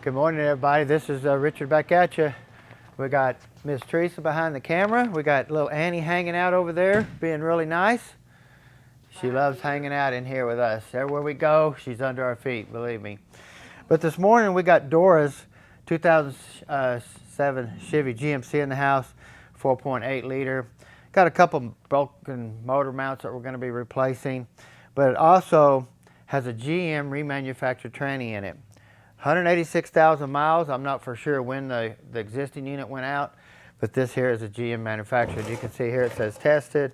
Good morning, everybody. This is Richard back at you. We got Miss Teresa behind the camera. We got little Annie hanging out over there, being really nice. She loves hanging out in here with us. Everywhere we go, she's under our feet, believe me. But this morning we got Dora's 2007 Chevy GMC in the house, 4.8 liter. Got a couple broken motor mounts that we're going to be replacing, but it also has a GM remanufactured tranny in it. 186,000 miles. I'm not for sure when the existing unit went out, but this here is a GM manufactured. You can see here it says tested,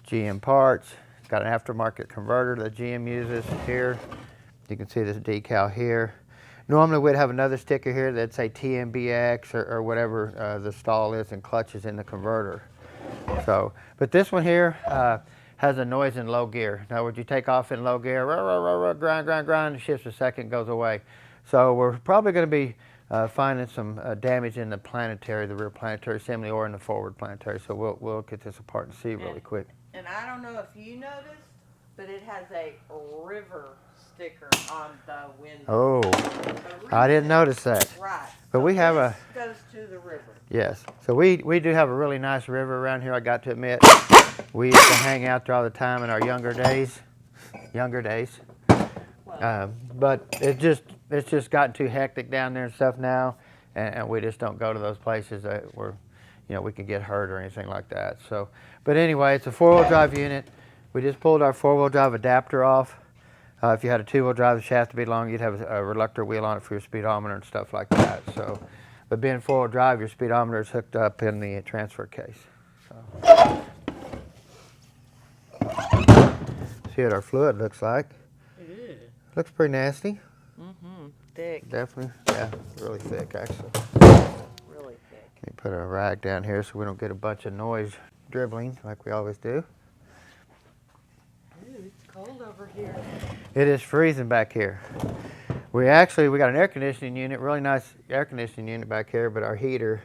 GM parts. It's got an aftermarket converter that GM uses here. You can see this decal here. Normally we'd have another sticker here that'd say TMBX or whatever the stall is and clutches in the converter. So, but this one here has a noise in low gear. In other words, you take off in low gear, grind, shifts a second, goes away. So we're probably going to be finding some damage in the planetary, the rear planetary assembly, or in the forward planetary. So we'll get this apart and see really quick. And I don't know if you noticed, but it has a river sticker on the window. Oh, I didn't notice that. Right. But so we have a goes to the river. Yes. So we do have a really nice river around here, I got to admit. We used to hang out there all the time in our younger days. Well, but it's just gotten too hectic down there and stuff now, and we just don't go to those places that where, you know, we can get hurt or anything like that. So, but anyway, it's a four-wheel drive unit. We just pulled our four-wheel drive adapter off. If you had a two-wheel drive, the shaft would be long. You'd have a reluctor wheel on it for your speedometer and stuff like that. So, but being four-wheel drive, your speedometer is hooked up in the transfer case. So. See what our fluid looks like. Ew. Looks pretty nasty. Mm-hmm. Thick. Definitely. Yeah, really thick actually. Really thick. Let me put a rag down here so we don't get a bunch of noise dribbling like we always do. Ooh, it's cold over here. It is freezing back here. We got an air conditioning unit, really nice air conditioning unit back here, but our heater,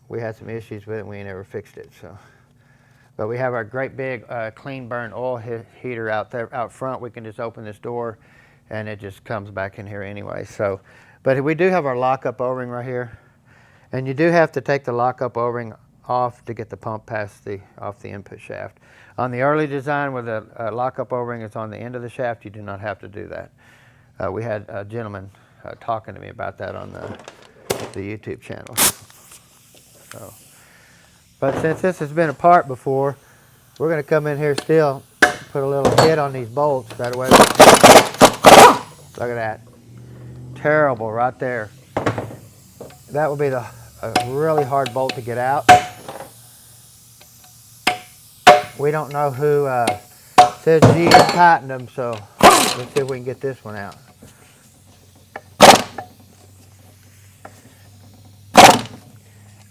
we had some issues with it and we never fixed it. So, but we have our great big clean burn oil heater out front. We can just open this door and it just comes back in here anyway. So, but we do have our lockup O-ring right here, and you do have to take the lockup O-ring off to get the pump off the input shaft. On the early design where the lockup O-ring is on the end of the shaft, you do not have to do that. We had a gentleman talking to me about that on the YouTube channel. So, but since this has been apart before, we're going to come in here still, put a little hit on these bolts. That way, look at that. Terrible right there. That would be a really hard bolt to get out. We don't know who says GM tightened them, so let's see if we can get this one out.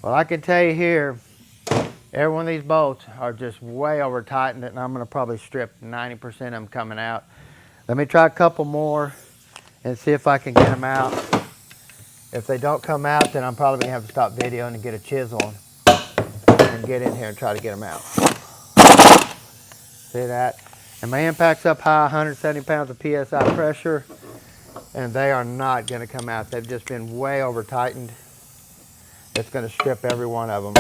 Well, I can tell you here, every one of these bolts are just way over tightened, and I'm going to probably strip 90% of them coming out. Let me try a couple more and see if I can get them out. If they don't come out, then I'm probably going to have to stop videoing and get a chisel and get in here and try to get them out. See that? And my impact's up high, 170 pounds of PSI pressure, and they are not going to come out. They've just been way over tightened. It's going to strip every one of them.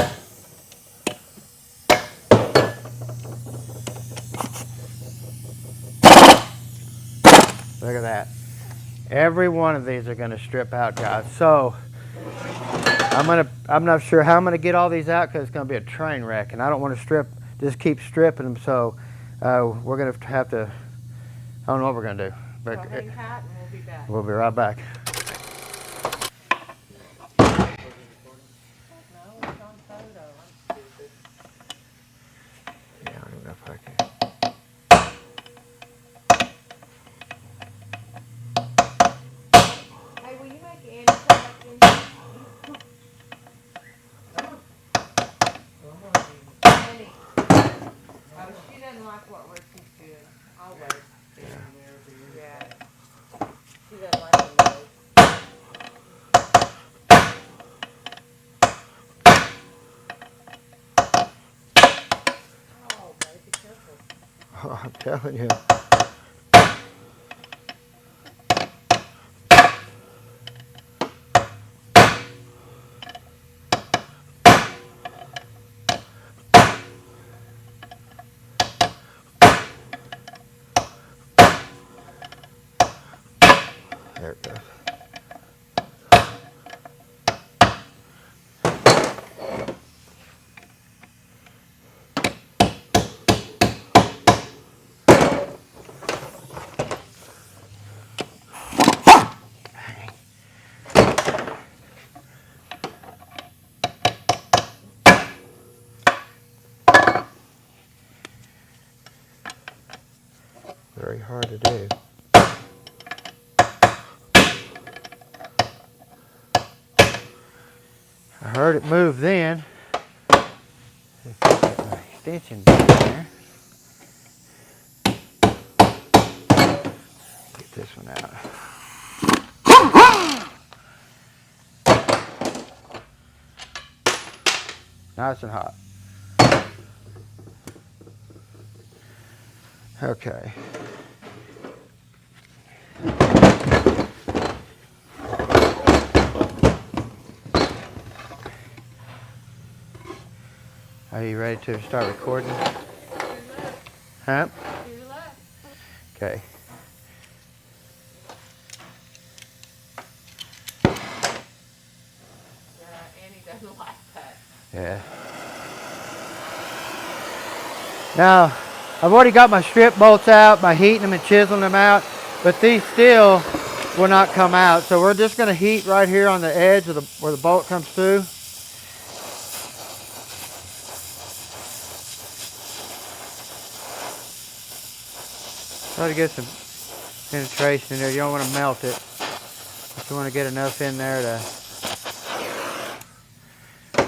Look at that. Every one of these are going to strip out, guys. So I'm not sure how I'm going to get all these out because it's going to be a train wreck, and I don't want to just keep stripping them. So we're going to have to, I don't know what we're going to do. But so hang tight and we'll be back. We'll be right back. Oh, I'm telling you. There it goes. Very hard to do. I heard it move then. Get my extension back there. Get this one out. Nice and hot. Okay. Are you ready to start recording? Huh? Okay. Annie doesn't like that. Yeah. Now, I've already got my strip bolts out by heating them and chiseling them out, but these still will not come out. So we're just going to heat right here on the edge of where the bolt comes through. Try to get some penetration in there. You don't want to melt it, but you want to get enough in there to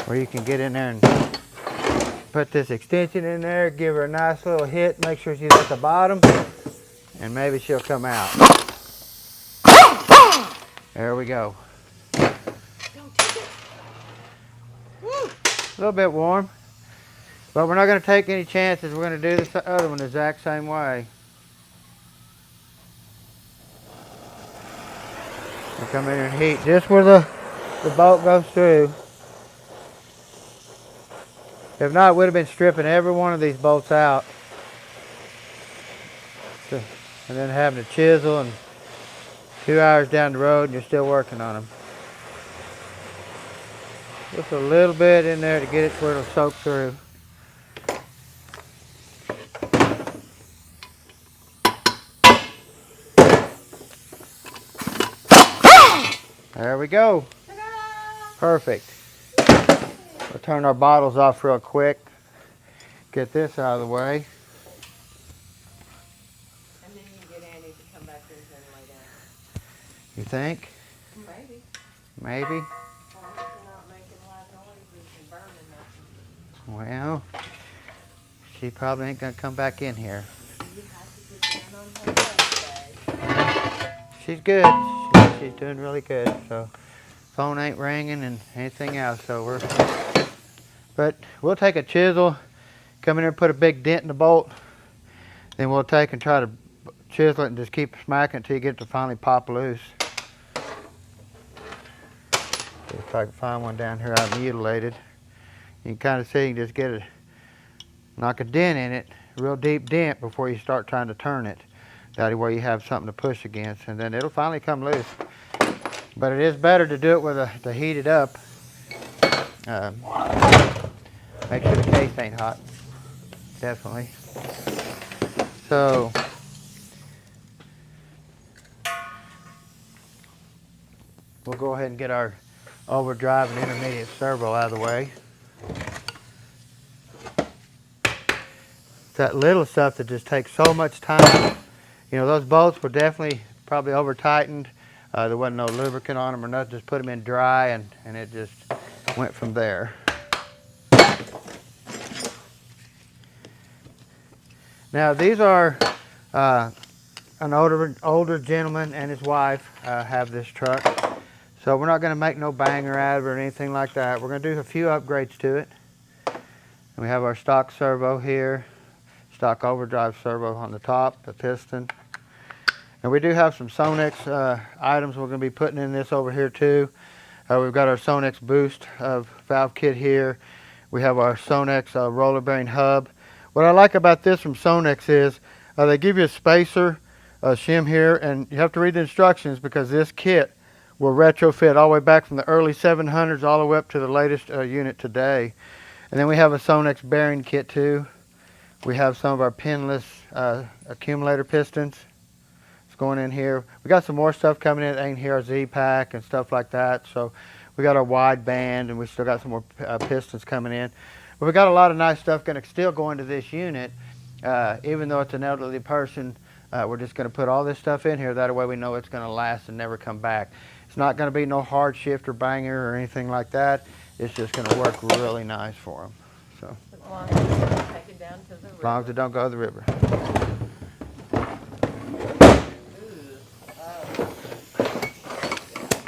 where you can get in there and put this extension in there, give her a nice little hit, make sure she's at the bottom, and maybe she'll come out. There we go. A little bit warm, but we're not going to take any chances. We're going to do this other one the exact same way. We'll come in here and heat just where the bolt goes through. If not, we'd have been stripping every one of these bolts out. And then having to chisel, and 2 hours down the road and you're still working on them. Just a little bit in there to get it where it'll soak through. There we go. Perfect. We'll turn our bottles off real quick. Get this out of the way. And then you get Annie to come back in here and lay down. You think? Maybe. Maybe? As long as you're not making loud noises and burning nothing. Well, she probably ain't gonna come back in here. You have to get down on her birthday. She's good. She's doing really good. So, phone ain't ringing and anything else. So but we'll take a chisel, come in there and put a big dent in the bolt. Then we'll take and try to chisel it and just keep smacking until you get it to finally pop loose. If I can find one down here out mutilated. You can kind of see, you can just get it, knock a dent in it, a real deep dent before you start trying to turn it. That way you have something to push against, and then it'll finally come loose. But it is better to do it with to heat it up. Make sure the case ain't hot. Definitely. So, we'll go ahead and get our overdrive and intermediate servo out of the way. It's that little stuff that just takes so much time. You know, those bolts were definitely probably over tightened. There wasn't no lubricant on them or nothing. Just put them in dry and it just went from there. Now these are an older gentleman and his wife have this truck. So we're not going to make no banger out of it or anything like that. We're going to do a few upgrades to it. And we have our stock servo here, stock overdrive servo on the top, the piston. And we do have some Sonex items we're going to be putting in this over here too. We've got our Sonex boost valve kit here. We have our Sonex roller bearing hub. What I like about this from Sonex is they give you a spacer shim here, and you have to read the instructions because this kit will retrofit all the way back from the early 700s all the way up to the latest unit today. And then we have a Sonex bearing kit too. We have some of our Pinless accumulator pistons. It's going in here. We got some more stuff coming in. Ain't here, our Z-Pack and stuff like that. So we got our wide band, and we still got some more pistons coming in. But we got a lot of nice stuff going to still go into this unit. Even though it's an elderly person, we're just going to put all this stuff in here. That way we know it's going to last and never come back. It's not going to be no hard shift or banger or anything like that. It's just going to work really nice for them. So, As long as you don't take it down to the river. as long as it don't go to the river. Ooh, oh.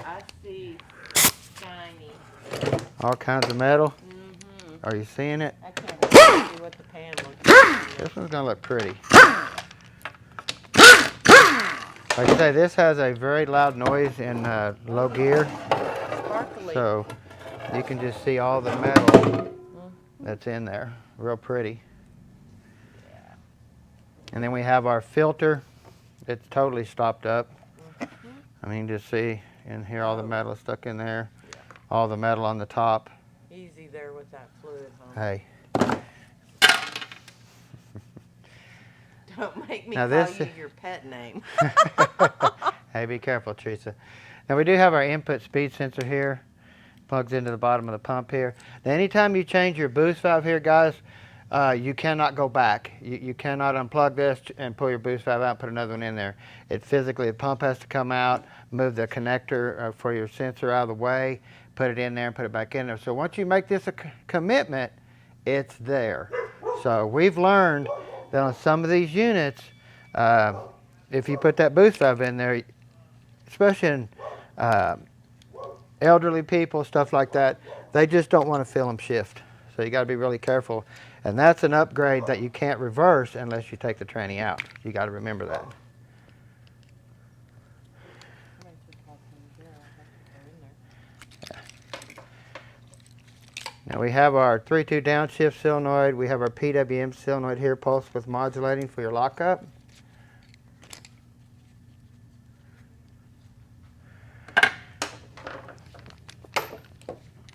I see shiny. All kinds of metal. Mm-hmm. Are you seeing it? I can't wait to see what the pan looks like. This one's going to look pretty. Like I say, this has a very loud noise in low gear. Sparkly. So you can just see all the metal that's in there. Real pretty. Yeah. And then we have our filter. It's totally stopped up. I mean, just see in here all the metal is stuck in there. Yeah. All the metal on the top. Easy there with that fluid, huh? Hey. Don't make me Now call this- you your pet name. Hey, be careful, Teresa. Now we do have our input speed sensor here. Plugs into the bottom of the pump here. Now anytime you change your boost valve here, guys, you cannot go back. You cannot unplug this and pull your boost valve out and put another one in there. The pump has to come out, move the connector for your sensor out of the way, put it in there and put it back in there. So once you make this a commitment, it's there. So we've learned that on some of these units, if you put that boost valve in there, especially in elderly people, stuff like that, they just don't want to feel them shift. So you got to be really careful. And that's an upgrade that you can't reverse unless you take the tranny out. You got to remember that. Now we have our 3-2 downshift solenoid. We have our PWM solenoid here, pulse width modulating for your lockup.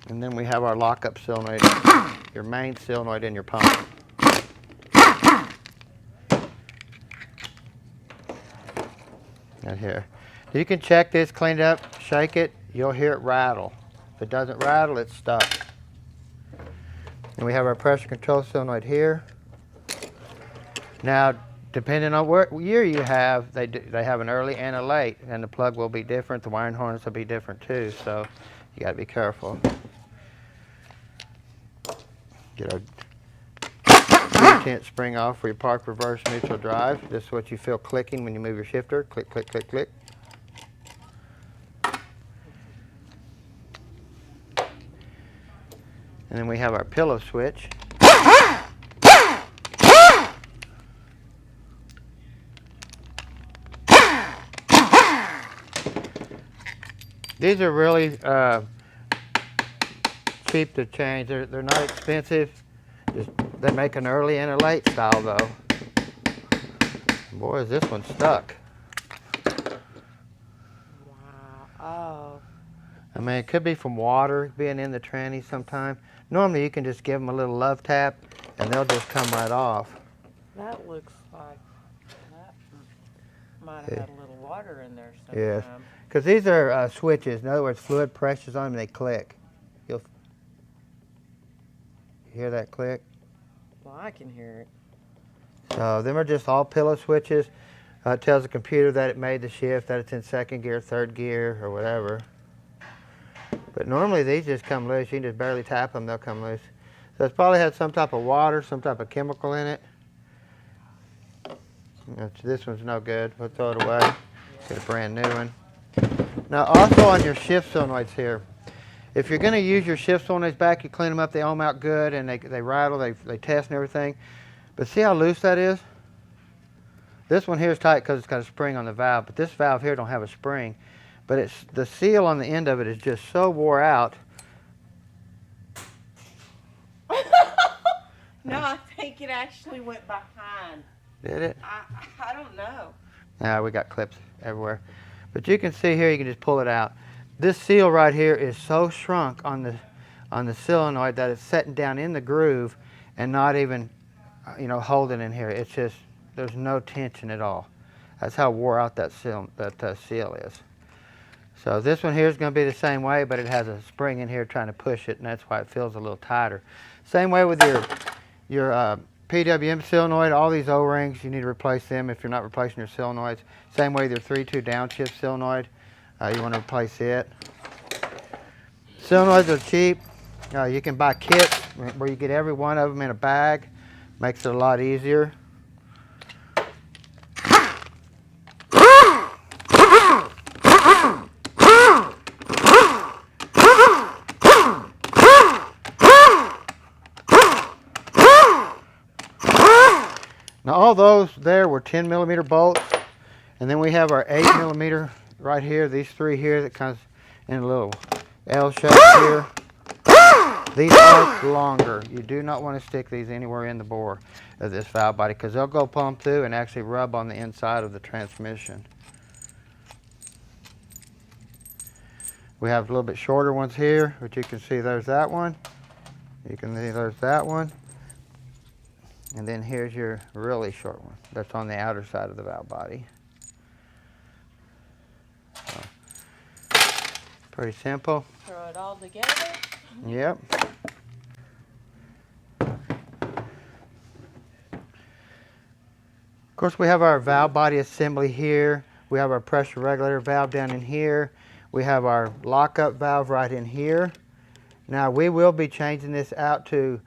And then we have our lockup solenoid, your main solenoid in your pump. Right here. You can check this, clean it up, shake it, you'll hear it rattle. If it doesn't rattle, it's stuck. And we have our pressure control solenoid here. Now, depending on what year you have, they have an early and a late, and the plug will be different. The wiring harness will be different too, so you got to be careful. Get our 3/10 spring off for your park reverse neutral drive. This is what you feel clicking when you move your shifter. Click, click, click, click. And then we have our pillow switch. These are really cheap to change. They're not expensive. They make an early and a late style though. Boy, is this one stuck. Wow. Oh. I mean, it could be from water being in the tranny sometime. Normally you can just give them a little love tap and they'll just come right off. That looks like that might have had a little water in there sometime. Yes, because these are switches. In other words, fluid pressures on them, they click. You'll hear that click? Well, I can hear it. So them are just all pillow switches. It tells the computer that it made the shift, that it's in second gear, third gear, or whatever. But normally these just come loose. You can just barely tap them, they'll come loose. So it's probably had some type of water, some type of chemical in it. This one's no good. We'll throw it away. Get a brand new one. Now also on your shift solenoids here, if you're going to use your shift solenoids back, you clean them up, they ohm out good, and they rattle, they test and everything. But see how loose that is? This one here is tight because it's got a spring on the valve, but this valve here don't have a spring. But the seal on the end of it is just so wore out. No, I think it actually went behind. Did it? I don't know. Now we got clips everywhere. But you can see here, you can just pull it out. This seal right here is so shrunk on the solenoid that it's setting down in the groove and not even, holding in here. It's just, there's no tension at all. That's how wore out that seal is. So this one here is going to be the same way, but it has a spring in here trying to push it, and that's why it feels a little tighter. Same way with your PWM solenoid. All these O-rings, you need to replace them if you're not replacing your solenoids. Same way with your 3-2 downshift solenoid. You want to replace it. Solenoids are cheap. You can buy kits where you get every one of them in a bag. Makes it a lot easier. Now all those there were 10 millimeter bolts, and then we have our 8 millimeter right here, these three here that comes in a little L shape here. These are longer. You do not want to stick these anywhere in the bore of this valve body because they'll go plumb through and actually rub on the inside of the transmission. We have a little bit shorter ones here, which you can see there's that one. You can see there's that one. And then here's your really short one. That's on the outer side of the valve body. So, pretty simple. Throw it all together. Yep. Of course, we have our valve body assembly here. We have our pressure regulator valve down in here. We have our lockup valve right in here. Now, we will be changing this out to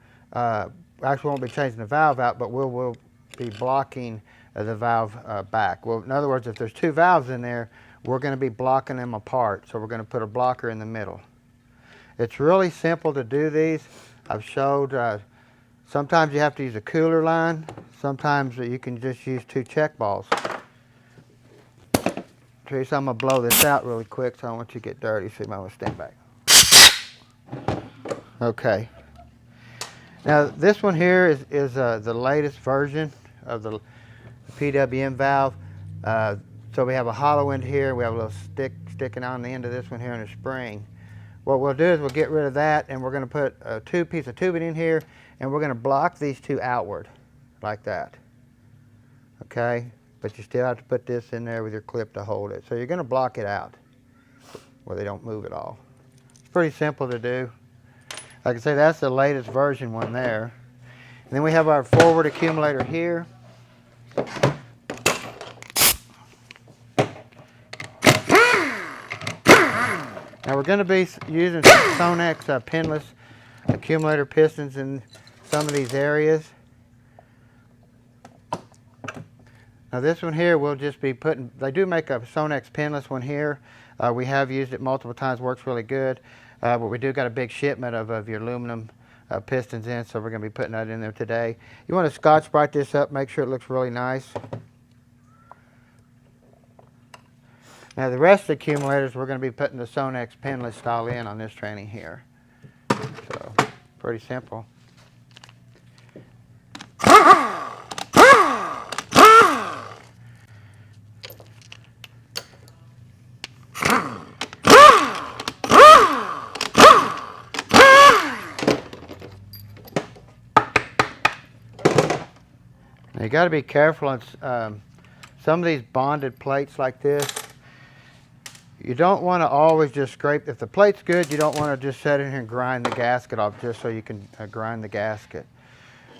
actually won't be changing the valve out, but we'll be blocking the valve back. Well, in other words, if there's two valves in there, we're going to be blocking them apart. So we're going to put a blocker in the middle. It's really simple to do these. I've showed, sometimes you have to use a cooler line. Sometimes you can just use 2 check balls. Teresa, I'm going to blow this out really quick, so I don't want you to get dirty, so you might want to stand back. Okay. Now this one here is the latest version of the PWM valve. So we have a hollow end here. We have a little stick sticking on the end of this one here and a spring. What we'll do is we'll get rid of that, and we're going to put a piece of tubing in here, and we're going to block these two outward like that. Okay? But you still have to put this in there with your clip to hold it. So you're going to block it out where they don't move at all. It's pretty simple to do. Like I say, that's the latest version one there. And then we have our forward accumulator here. Now we're going to be using Sonex Pinless accumulator pistons in some of these areas. Now this one here we'll just be putting, they do make a Sonex Pinless one here. We have used it multiple times, works really good. But we do got a big shipment of your aluminum pistons in, so we're going to be putting that in there today. You want to Scotch-Brite this up, make sure it looks really nice. Now the rest of the accumulators, we're going to be putting the Sonex Pinless style in on this tranny here. So, pretty simple. Now you got to be careful on some of these bonded plates like this. You don't want to always just scrape. If the plate's good, you don't want to just set in here and grind the gasket off just so you can grind the gasket.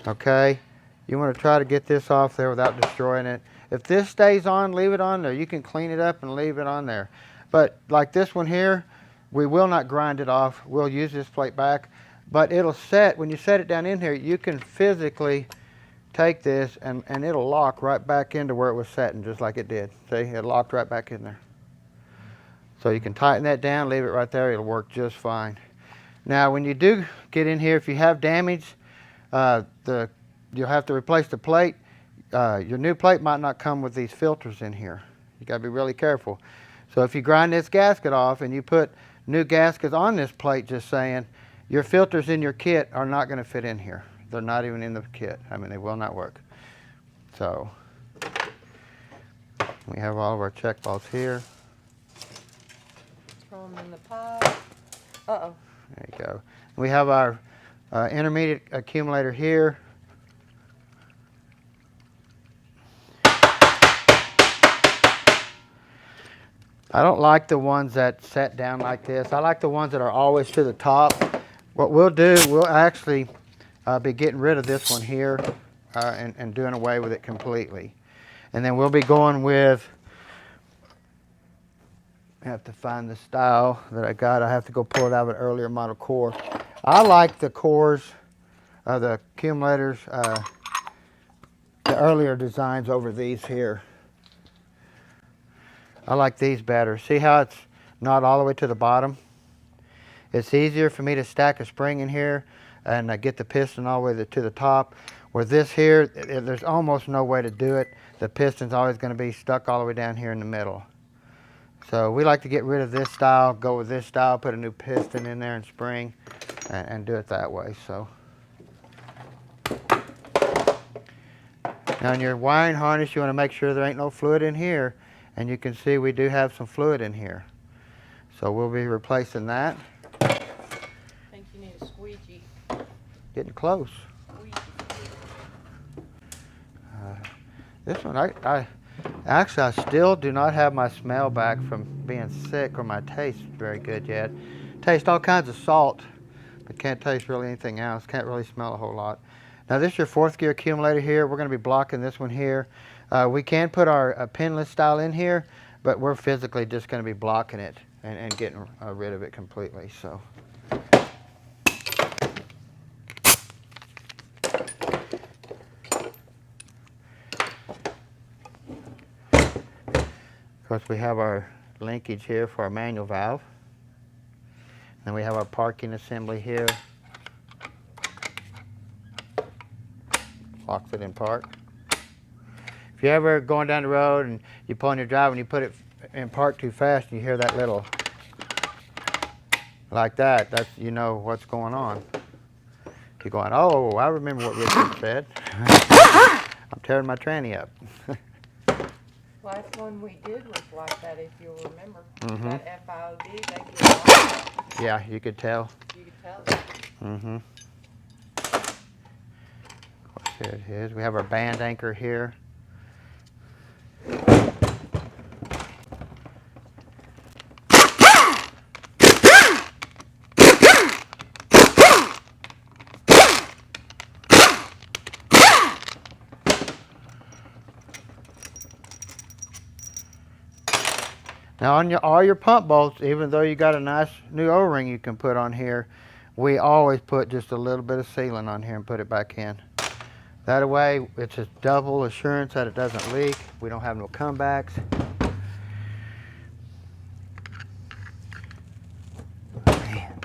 Okay? You want to try to get this off there without destroying it. If this stays on, leave it on there. You can clean it up and leave it on there. But like this one here, we will not grind it off. We'll use this plate back. But it'll set, when you set it down in here, you can physically take this and it'll lock right back into where it was setting, just like it did. See, it locked right back in there. So you can tighten that down, leave it right there, it'll work just fine. Now when you do get in here, if you have damage, you'll have to replace the plate. Your new plate might not come with these filters in here. You gotta be really careful. So if you grind this gasket off and you put new gaskets on this plate, just saying, your filters in your kit are not gonna fit in here. They're not even in the kit. I mean, they will not work. So, We have all of our check bolts here. Throw them in the pile. Uh-oh. There you go. We have our intermediate accumulator here. I don't like the ones that set down like this. I like the ones that are always to the top. What we'll do, we'll actually be getting rid of this one here and doing away with it completely. And then we'll be going with, I have to find the style that I got. I have to go pull it out of an earlier model core. I like the cores, the accumulators, the earlier designs over these here. I like these better. See how it's not all the way to the bottom? It's easier for me to stack a spring in here and get the piston all the way to the top. Where this here, there's almost no way to do it. The piston's always going to be stuck all the way down here in the middle. So we like to get rid of this style, go with this style, put a new piston in there and spring, and do it that way. So now in your wiring harness, you want to make sure there ain't no fluid in here. And you can see we do have some fluid in here. So we'll be replacing that. I think you need a squeegee. Getting close. This one, I still do not have my smell back from being sick, or my taste very good yet. Taste all kinds of salt, but can't taste really anything else. Can't really smell a whole lot. Now this is your 4th gear accumulator here. We're going to be blocking this one here. We can put our pinless style in here, but we're physically just going to be blocking it and getting rid of it completely. So. Of course, we have our linkage here for our manual valve. Then we have our parking assembly here. Locks it in park. If you're ever going down the road and you pull in your drive and you put it in park too fast and you hear that little, like that, that's, you know what's going on. You're going, oh, I remember what Richard said. I'm tearing my tranny up. Last one we did was like that, if you'll remember. Mm-hmm. That FIOD, they get off. Yeah, you could tell. You could tell. Mm-hmm. Of course, here it is. We have our band anchor here. Now on all your pump bolts, even though you got a nice new O-ring you can put on here, we always put just a little bit of sealant on here and put it back in. That way, it's a double assurance that it doesn't leak. We don't have no comebacks. Man.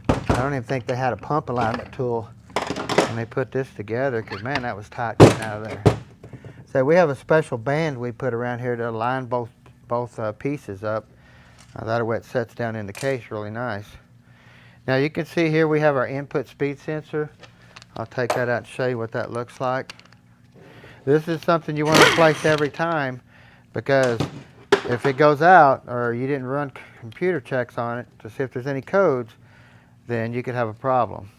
I don't even think they had a pump alignment tool when they put this together, because man, that was tight getting out of there. So we have a special band we put around here to align both pieces up. That way it sets down in the case really nice. Now you can see here we have our input speed sensor. I'll take that out and show you what that looks like. This is something you want to replace every time, because if it goes out or you didn't run computer checks on it to see if there's any codes, then you could have a problem.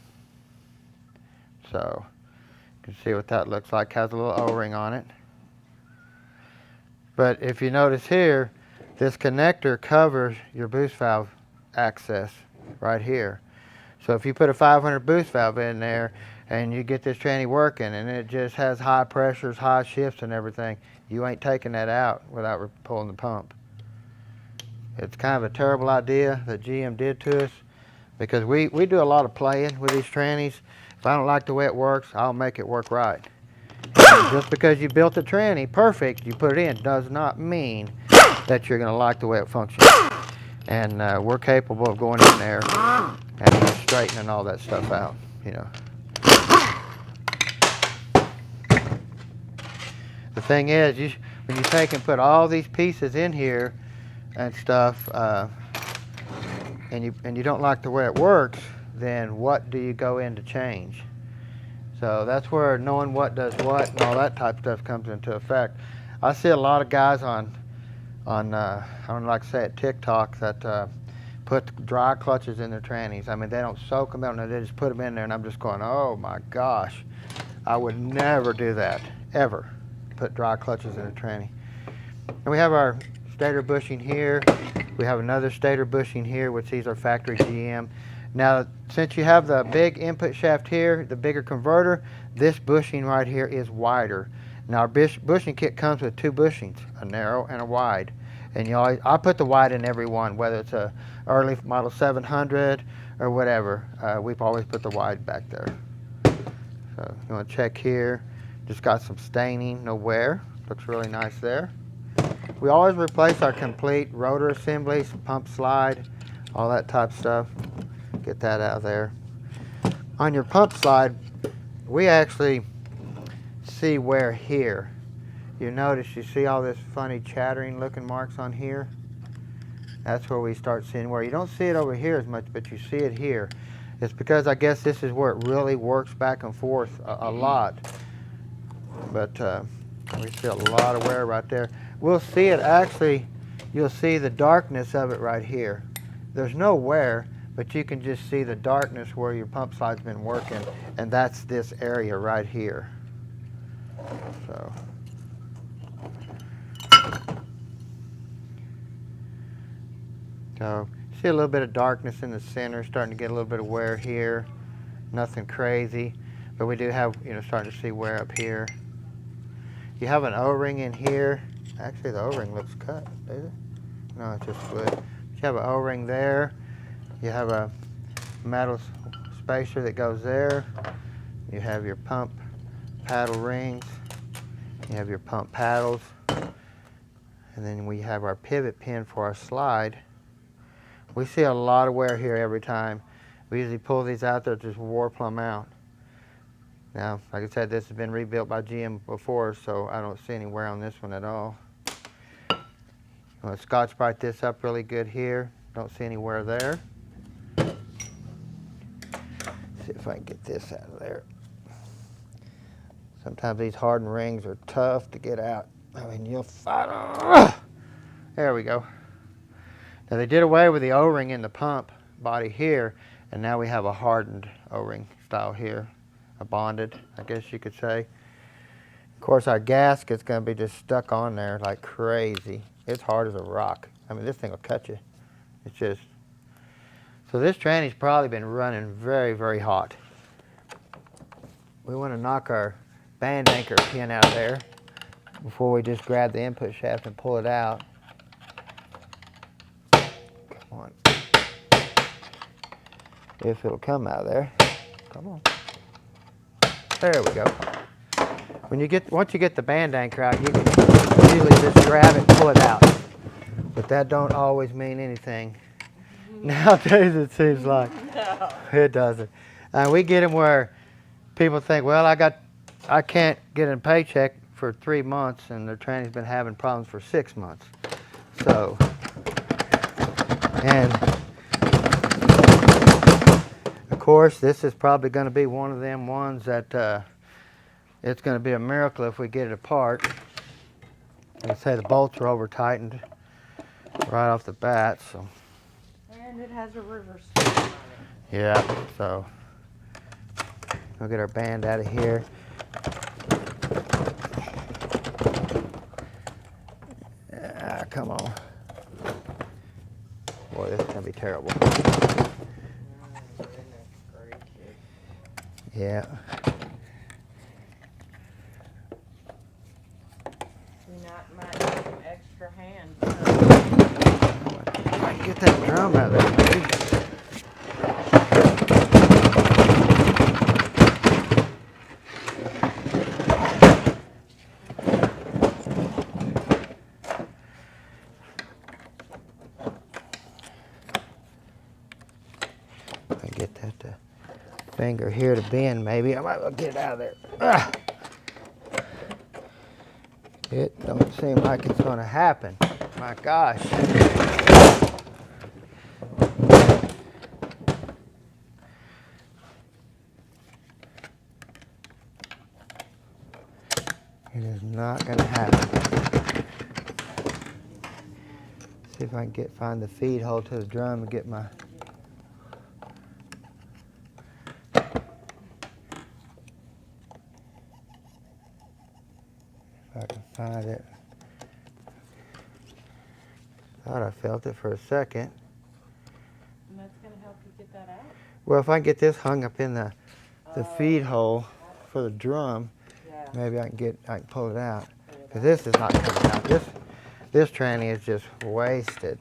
So you can see what that looks like. Has a little O-ring on it. But if you notice here, this connector covers your boost valve access right here. So if you put a 500 boost valve in there and you get this tranny working and it just has high pressures, high shifts and everything, you ain't taking that out without pulling the pump. It's kind of a terrible idea that GM did to us, because we do a lot of playing with these trannies. If I don't like the way it works, I'll make it work right. And just because you built the tranny perfect, you put it in, does not mean that you're going to like the way it functions. And we're capable of going in there and straightening all that stuff out, you know. The thing is, when you take and put all these pieces in here and stuff, and you don't like the way it works, then what do you go in to change? So that's where knowing what does what and all that type of stuff comes into effect. I see a lot of guys on I don't like to say it, TikTok, that put dry clutches in their trannies. I mean, they don't soak them out, and they just put them in there, and I'm just going, oh my gosh. I would never do that, ever, put dry clutches in a tranny. And we have our stator bushing here. We have another stator bushing here, which these are factory GM. Now, since you have the big input shaft here, the bigger converter, this bushing right here is wider. Now, our bushing kit comes with 2 bushings, a narrow and a wide. And you always, I put the wide in every one, whether it's a early model 700 or whatever. We've always put the wide back there. So you want to check here. Just got some staining, no wear. Looks really nice there. We always replace our complete rotor assemblies, pump slide, all that type of stuff. Get that out of there. On your pump slide, we actually see wear here. You notice you see all this funny chattering looking marks on here. That's where we start seeing wear. You don't see it over here as much, but you see it here. It's because I guess this is where it really works back and forth a lot. But we see a lot of wear right there. We'll see it actually, you'll see the darkness of it right here. There's no wear, but you can just see the darkness where your pump slide's been working, and that's this area right here. So see a little bit of darkness in the center, starting to get a little bit of wear here. Nothing crazy, but we do have, starting to see wear up here. You have an O-ring in here. Actually, the O-ring looks cut, does it? No, it's just fluid. You have an O-ring there. You have a metal spacer that goes there. You have your pump paddle rings. You have your pump paddles. And then we have our pivot pin for our slide. We see a lot of wear here every time. We usually pull these out there, just warp them out. Now, like I said, this has been rebuilt by GM before, so I don't see any wear on this one at all. I'm going to Scotch-Brite this up really good here. Don't see any wear there. See if I can get this out of there. Sometimes these hardened rings are tough to get out. I mean, you'll fight them. There we go. Now, they did away with the O-ring in the pump body here, and now we have a hardened O-ring style here. A bonded, I guess you could say. Of course, our gasket's going to be just stuck on there like crazy. It's hard as a rock. I mean, this thing will cut you. It's just... So this tranny's probably been running very, very hot. We want to knock our band anchor pin out there before we just grab the input shaft and pull it out. Come on. If it'll come out of there. Come on. There we go. Once you get the band anchor out, you can usually just grab it and pull it out. But that don't always mean anything. Nowadays it seems like. No. It doesn't. We get them where people think, well, I can't get a paycheck for 3 months, and their tranny's been having problems for 6 months. So, and of course, this is probably going to be one of them ones that it's going to be a miracle if we get it apart. Like I say, the bolts are over tightened right off the bat, so. And it has a river sticker on it. Yeah, so we'll get our band out of here. Come on. Boy, this is going to be terrible. Yeah. You might need some extra hands. I can get that drum out of there, maybe. If I get that finger here to bend, maybe I might well get it out of there. Ah! It don't seem like it's going to happen. My gosh. It is not going to happen. See if I can find the feed hole to the drum and get my... If I can find it. Thought I felt it for a second. And that's going to help you get that out? Well, if I can get this hung up in the feed hole for the drum, maybe I can pull it out. Because this is not coming out. This tranny is just wasted.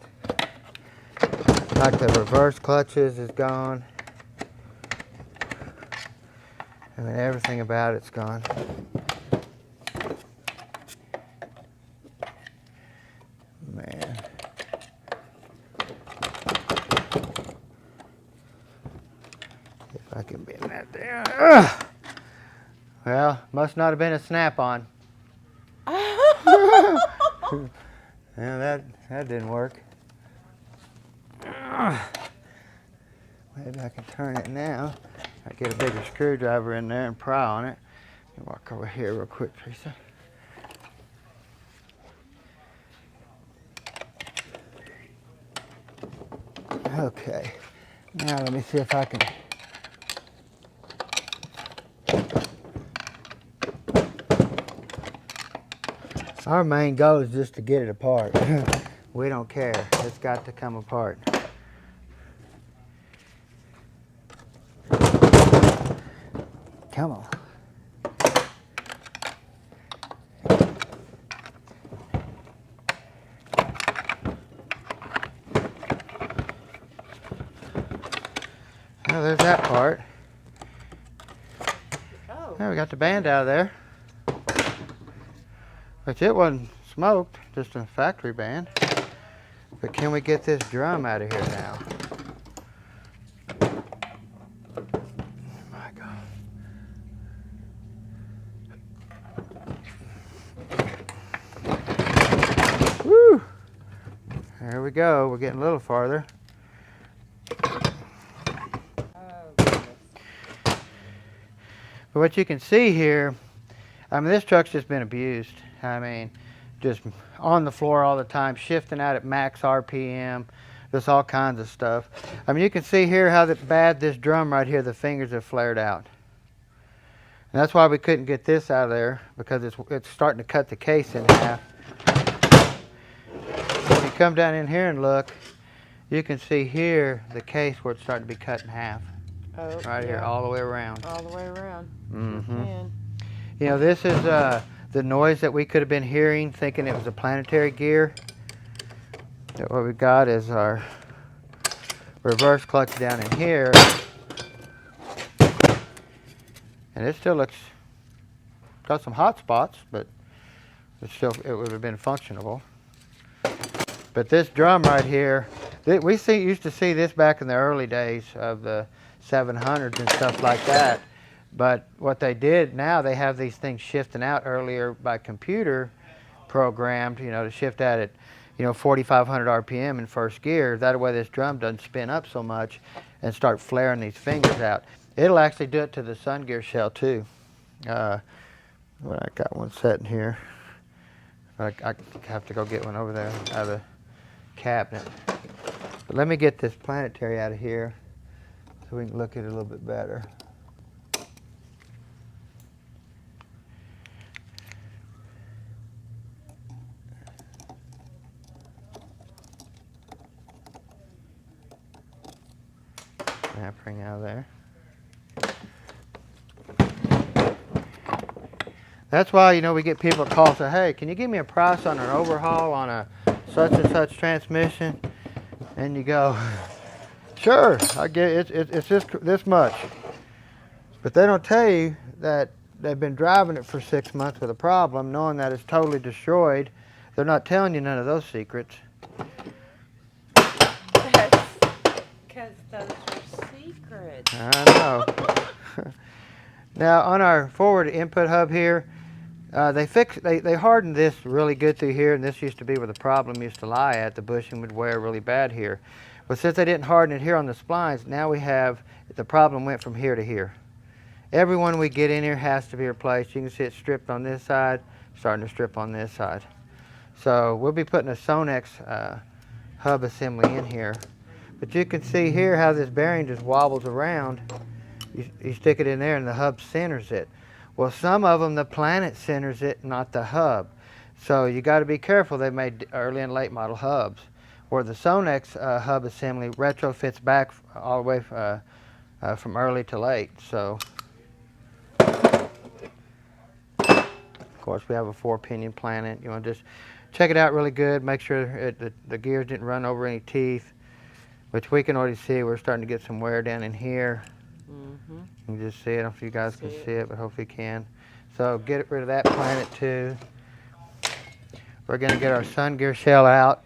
Like the reverse clutches is gone. I mean, everything about it's gone. Man. If I can bend that down. Ugh. Well, must not have been a snap-on. Yeah, that didn't work. Maybe I can turn it now. I get a bigger screwdriver in there and pry on it. Let me walk over here real quick, Teresa. Okay. Now let me see if I can. Our main goal is just to get it apart. We don't care. It's got to come apart. Come on. Well, there's that part. Oh. Now we got the band out of there. Which it wasn't smoked, just a factory band. But can we get this drum out of here now? My God. Woo! There we go. We're getting a little farther. But what you can see here, I mean, this truck's just been abused. I mean, just on the floor all the time, shifting out at max RPM, just all kinds of stuff. I mean, you can see here how bad this drum right here, the fingers have flared out. And that's why we couldn't get this out of there, because it's starting to cut the case in half. If you come down in here and look, you can see here the case where it's starting to be cut in half. Oh, right here, all the way around. All the way around. Mm-hmm. You know, this is the noise that we could have been hearing, thinking it was a planetary gear. What we got is our reverse clutch down in here. And it still looks, got some hot spots, but it would have been functionable. But this drum right here, we used to see this back in the early days of the 700s and stuff like that. But what they did now, they have these things shifting out earlier by computer programmed, you know, to shift out at, you know, 4,500 RPM in first gear. That way this drum doesn't spin up so much and start flaring these fingers out. It'll actually do it to the sun gear shell too. Well, I got one sitting here. I have to go get one over there out of the cabinet. But let me get this planetary out of here so we can look at it a little bit better. Bring out of there. That's why, you know, we get people call and say, hey, can you give me a price on an overhaul on a such and such transmission? And you go, sure, I get it. It's just this much. But they don't tell you that they've been driving it for 6 months with a problem, knowing that it's totally destroyed. They're not telling you none of those secrets. That's because those are secrets. I know. Now on our forward input hub here, they hardened this really good through here, and this used to be where the problem used to lie at. The bushing would wear really bad here. But since they didn't harden it here on the splines, now we have, the problem went from here to here. Every one we get in here has to be replaced. You can see it stripped on this side, starting to strip on this side. So we'll be putting a Sonex hub assembly in here. But you can see here how this bearing just wobbles around. You stick it in there and the hub centers it. Well, some of them, the planet centers it, not the hub. So you got to be careful. They made early and late model hubs. Where the Sonex hub assembly retrofits back all the way from early to late. So, of course, we have a 4-pinion planet. You want to just check it out really good. Make sure the gears didn't run over any teeth, which we can already see. We're starting to get some wear down in here. Mm-hmm. You can just see it. I don't know if you guys can see it, but hopefully you can. So get rid of that planet too. We're going to get our sun gear shell out.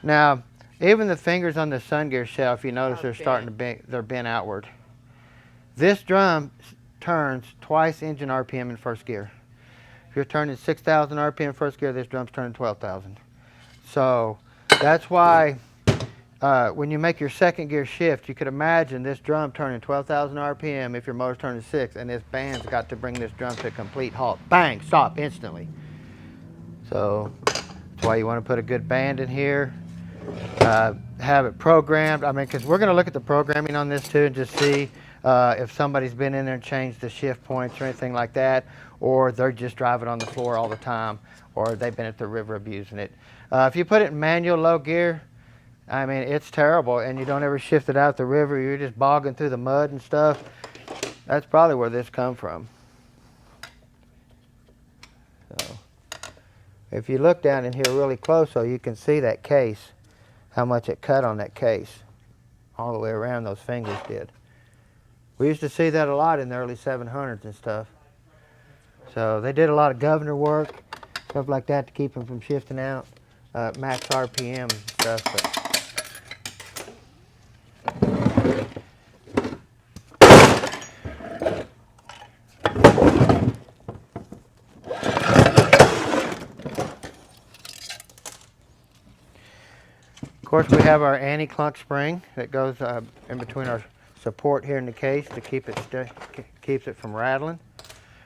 Now, even the fingers on the sun gear shell, if you notice, they're starting to bend, they're bent outward. This drum turns twice engine RPM in first gear. If you're turning 6,000 RPM first gear, this drum's turning 12,000. So that's why when you make your second gear shift, you could imagine this drum turning 12,000 RPM if your motor's turning 6, and this band's got to bring this drum to a complete halt. Bang, stop instantly. So that's why you want to put a good band in here. Have it programmed. I mean, because we're going to look at the programming on this too and just see if somebody's been in there and changed the shift points or anything like that, or they're just driving on the floor all the time, or they've been at the river abusing it. If you put it in manual low gear, I mean, it's terrible, and you don't ever shift it out the river. You're just bogging through the mud and stuff. That's probably where this come from. So, if you look down in here really close, so you can see that case, how much it cut on that case. All the way around those fingers did. We used to see that a lot in the early 700s and stuff. So they did a lot of governor work, stuff like that to keep them from shifting out. Max RPM and stuff. But of course, we have our anti-clunk spring that goes in between our support here in the case to keep it keeps it from rattling,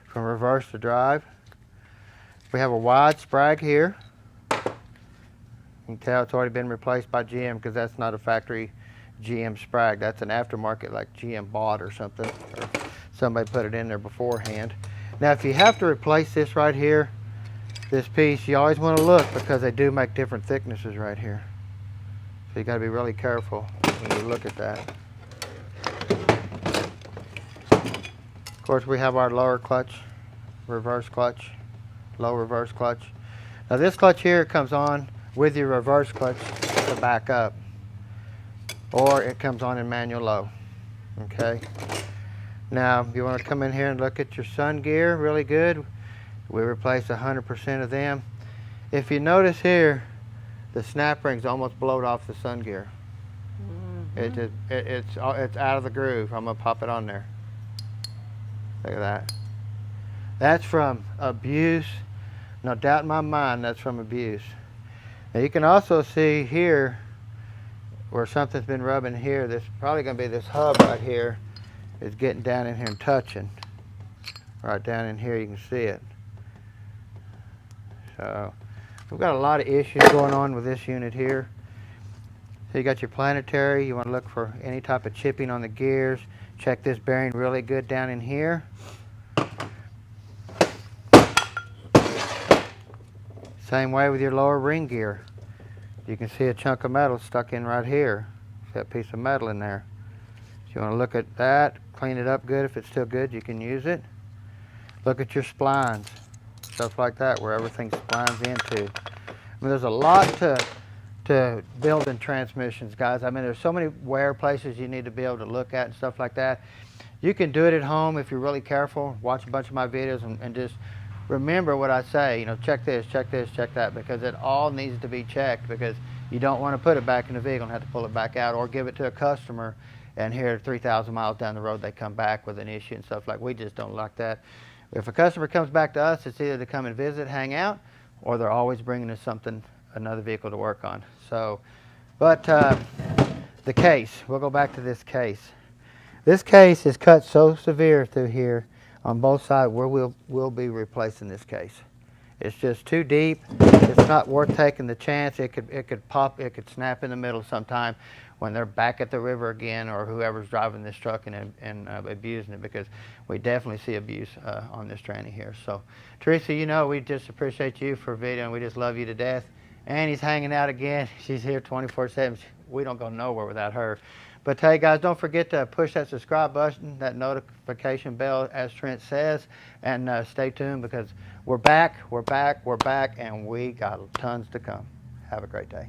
from reverse to drive. We have a wide sprag here. You can tell it's already been replaced by GM because that's not a factory GM sprag. That's an aftermarket like GM bought or something, or somebody put it in there beforehand. Now, if you have to replace this right here, this piece, you always want to look because they do make different thicknesses right here. So you got to be really careful when you look at that. Of course, we have our lower clutch, reverse clutch, low reverse clutch. Now this clutch here comes on with your reverse clutch to back up, or it comes on in manual low. Okay. Now you want to come in here and look at your sun gear really good. We replace 100% of them. If you notice here, the snap ring's almost blowed off the sun gear. Mm-hmm. It's out of the groove. I'm gonna pop it on there. Look at that. That's from abuse. No doubt in my mind that's from abuse. Now you can also see here where something's been rubbing here. This probably gonna be this hub right here is getting down in here and touching. Right down in here you can see it. So we've got a lot of issues going on with this unit here. So you got your planetary. You want to look for any type of chipping on the gears. Check this bearing really good down in here. Same way with your lower ring gear. You can see a chunk of metal stuck in right here. See that piece of metal in there. So you want to look at that, clean it up good. If it's still good, you can use it. Look at your splines, stuff like that, where everything splines into. I mean, there's a lot to building transmissions, guys. I mean, there's so many wear places you need to be able to look at and stuff like that. You can do it at home if you're really careful. Watch a bunch of my videos and just remember what I say. You know, check this, check that, because it all needs to be checked, because you don't want to put it back in the vehicle and have to pull it back out or give it to a customer, and here 3,000 miles down the road they come back with an issue and stuff. Like, we just don't like that. If a customer comes back to us, it's either to come and visit, hang out, or they're always bringing us something, another vehicle to work on. So, but the case, we'll go back to this case. This case is cut so severe through here on both sides where we'll be replacing this case. It's just too deep. It's not worth taking the chance. It could pop. It could snap in the middle sometime when they're back at the river again, or whoever's driving this truck and abusing it, because we definitely see abuse on this tranny here. So, Teresa, you know, we just appreciate you for videoing. We just love you to death. Annie's hanging out again. She's here 24/7. We don't go nowhere without her. But hey, guys, don't forget to push that subscribe button, that notification bell, as Trent says, and stay tuned, because we're back, and we got tons to come. Have a great day.